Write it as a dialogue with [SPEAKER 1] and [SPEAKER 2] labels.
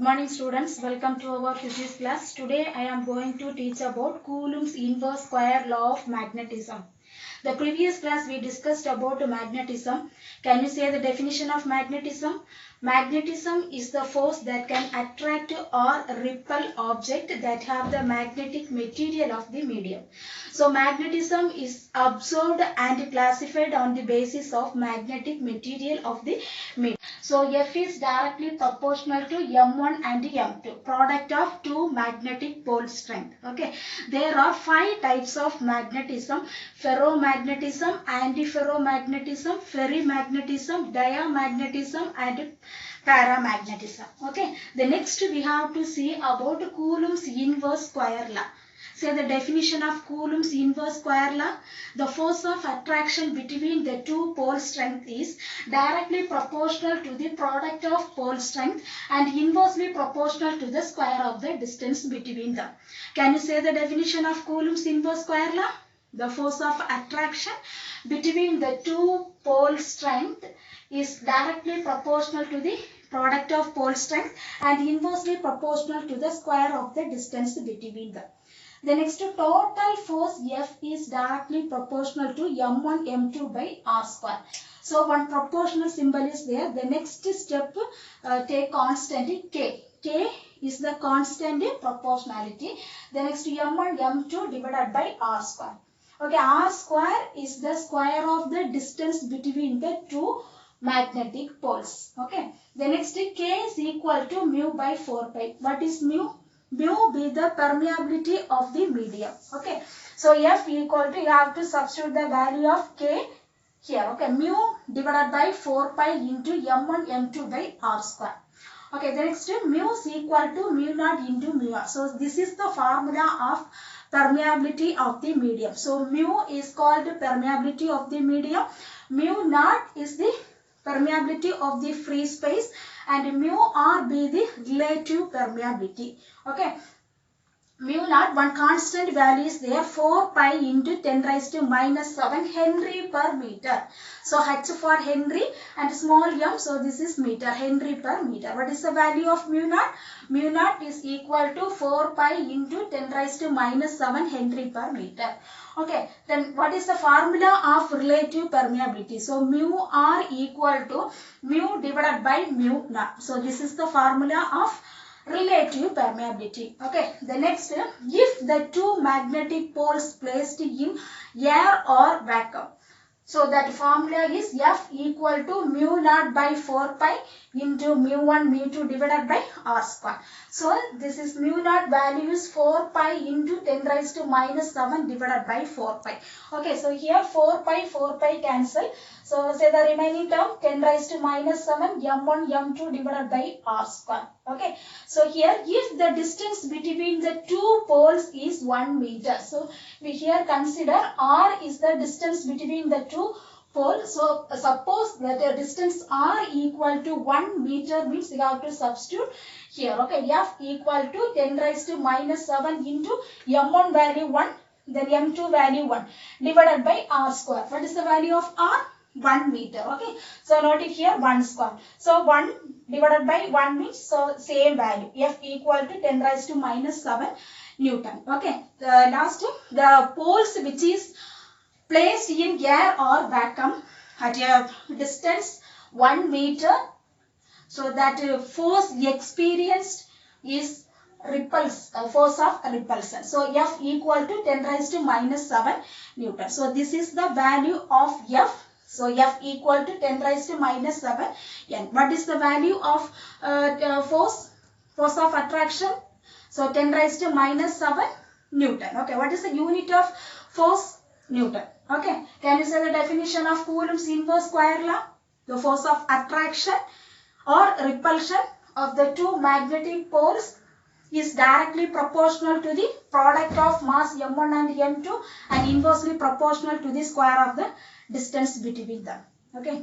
[SPEAKER 1] Good morning students, welcome to our physics class. Today I am going to teach about Coulomb's inverse square law of magnetism. The previous class we discussed about magnetism. Can you say the definition of magnetism? Magnetism is the force that can attract or repel object that have the magnetic material of the medium. So magnetism is observed and classified on the basis of magnetic material of the medium. So F is directly proportional to M1 and M2, product of two magnetic pole strength. Okay, there are 5 types of magnetism: ferromagnetism, antiferromagnetism, ferrimagnetism, diamagnetism, and paramagnetism. Okay, the next we have to see about Coulomb's inverse square law. Say the definition of Coulomb's inverse square law. The force of attraction between the two pole strength is directly proportional to the product of pole strength and inversely proportional to the square of the distance between them. Can you say the definition of Coulomb's inverse square law? The force of attraction between the two pole strength is directly proportional to the product of pole strength and inversely proportional to the square of the distance between them. The next total force F is directly proportional to M1 M2 by R square. So one proportional symbol is there. The next step take constant K. K is the constant proportionality. The next M1 M2 divided by R square. Okay, R square is the square of the distance between the two magnetic poles. Okay, the next K is equal to mu by 4 pi. What is mu? Mu be the permeability of the medium. Okay, so F equal to, you have to substitute the value of K here. Okay, mu divided by 4 pi into M1 M2 by R square. Okay, the next mu is equal to mu naught into mu r. So this is the formula of permeability of the medium. So mu is called permeability of the medium. Mu naught is the permeability of the free space and mu r be the relative permeability. Okay, mu naught, one constant value is there, 4 pi into 10 raised to minus 7 Henry per meter. So H for Henry and small m, so this is meter, Henry per meter. What is the value of mu naught? Mu naught is equal to 4 pi into 10 raised to minus 7 Henry per meter. Okay, then what is the formula of relative permeability? So mu r equal to mu divided by mu naught. So this is the formula of relative permeability. Okay, the next, if the two magnetic poles placed in air or vacuum. So that formula is F equal to mu naught by 4 pi into mu 1 mu 2 divided by R square. So this is mu naught value is 4 pi into 10 raised to minus 7 divided by 4 pi. Okay, so here 4 pi cancel. So say the remaining term 10 raised to minus 7 m1 m2 divided by R square. Okay, so here if the distance between the two poles is 1 meter. So we here consider R is the distance between the two poles. So suppose that the distance R equal to 1 meter means you have to substitute here. Okay, F equal to 10 raised to minus 7 into M1 value 1, then M2 value 1 divided by R square. What is the value of R? 1 meter. Okay, so note it here 1 square. So 1 divided by 1 means so same value. F equal to 10 raised to minus 7 Newton. Okay, the last, the poles which is placed in air or vacuum at a distance 1 meter. So that force experienced is force of repulsion. So F equal to 10 raised to minus 7 Newton. So this is the value of F. So F equal to 10 raised to minus 7 N. What is the value of force? Force of attraction. So 10 raised to minus 7 Newton. Okay, what is the unit of force? Newton. Okay, can you say the definition of Coulomb's inverse square law? The force of attraction or repulsion of the two magnetic poles is directly proportional to the product of mass m1 and m2 and inversely proportional to the square of the distance between them. Okay.